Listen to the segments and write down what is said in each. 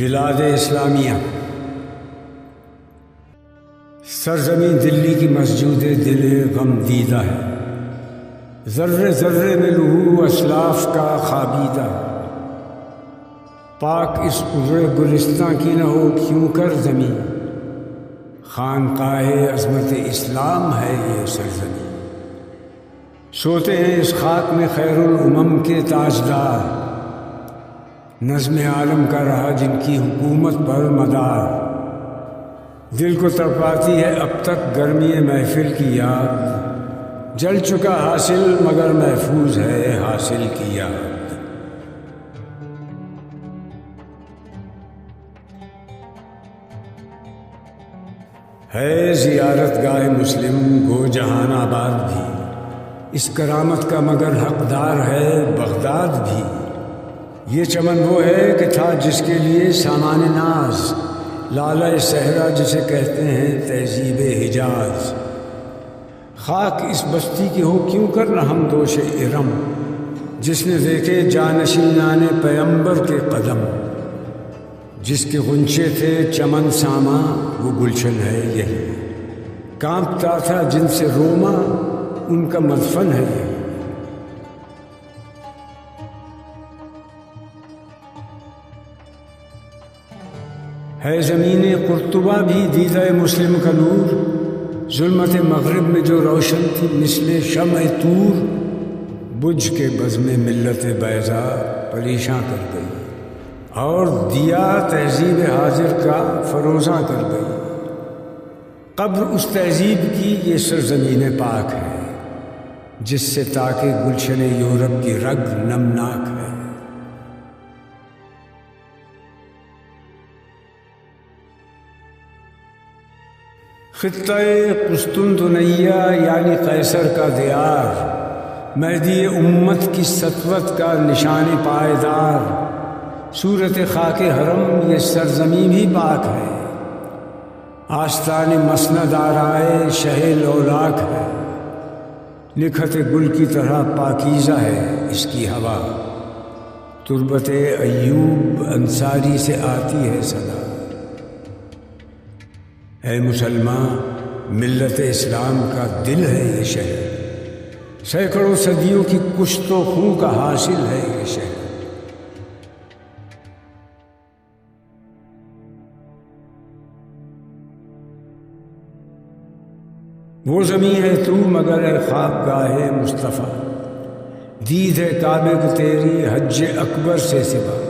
بلاد اسلامیہ، سرزمین دلی کی مسجود دل غم دیدہ ہے، ذرے ذرے میں لہو اسلاف کا خوابیدہ، پاک اس عذر گلستاں کی نہ ہو کیوں کر زمین، خانقاہ عظمت اسلام ہے یہ سرزمین، سوتے ہیں اس خاک میں خیر الامم کے تاجدار، نظم عالم کا رہا جن کی حکومت پر مدار، دل کو تڑپاتی ہے اب تک گرمی محفل کی یاد، جل چکا حاصل مگر محفوظ ہے حاصل کی یاد۔ ہے زیارت گاہ مسلم گو جہان آباد بھی، اس کرامت کا مگر حقدار ہے بغداد بھی، یہ چمن وہ ہے کہ تھا جس کے لیے سامان ناز، لالہ صحرا جسے کہتے ہیں تہذیب حجاز، خاک اس بستی کی ہو کیوں کر نہ ہم دوش ارم، جس نے دیکھے جانشینان پیمبر کے قدم، جس کے غنچے تھے چمن ساما وہ گلشن ہے یہی، کانپتا تھا جن سے روما ان کا مدفن ہے یہی۔ ہے زمین قرطبہ بھی دیدہ مسلم کا نور، ظلمت مغرب میں جو روشن تھی مثل شمع طور، بجھ کے بزم ملت بیضا پریشاں کر گئی، اور دیا تہذیب حاضر کا فروزاں کر گئی، قبر اس تہذیب کی یہ سرزمین پاک ہے، جس سے تاکہ گلشن یورپ کی رگ نمناک ہے۔ خطہ قسطنطنیہ یعنی قیصر کا دیار، مہدی امت کی سطوت کا نشان پائیدار، صورت خاک حرم یہ سرزمین بھی پاک ہے، آستان مسند آرائے شہ لولاک ہے، نکھت گل کی طرح پاکیزہ ہے اس کی ہوا، تربت ایوب انصاری سے آتی ہے صدا۔ اے مسلمان، ملت اسلام کا دل ہے یہ شہر، سینکڑوں صدیوں کی کشت و خون کا حاصل ہے یہ شہر، وہ زمین ہے تو مگر اے خوابگاہ مصطفیٰ، دید ہے کعبے کو تیری حج اکبر سے سوا،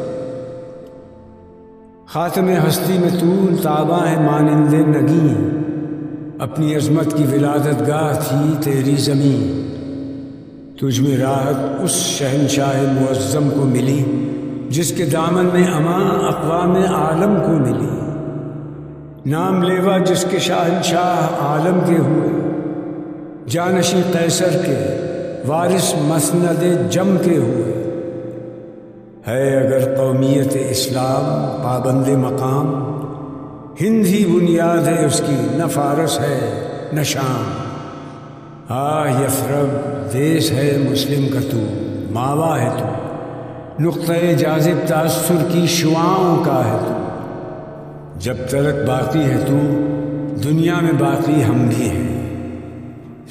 خاتم ہستی میں تو تاباں ہے مانند نگیں، اپنی عظمت کی ولادت گاہ تھی تیری زمین، تجھ میں راحت اس شہنشاہ معظم کو ملی، جس کے دامن میں امان اقوام عالم کو ملی، نام لیوا جس کے شہنشاہ عالم کے ہوئے، جانشین قیصر کے وارث مسند جم کے ہوئے، ہے اگر قومیت اسلام پابند مقام، ہند ہی بنیاد ہے اس کی نہ فارس ہے نہ شام، یثرب دیس ہے مسلم کا تو ماوا ہے تو، نقطۂ جاذب تاثر کی شعاؤں کا ہے تو، جب تلک باقی ہے تو دنیا میں باقی ہم بھی ہیں،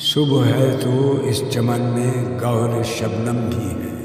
صبح ہے تو اس چمن میں گوہر شبنم بھی ہے۔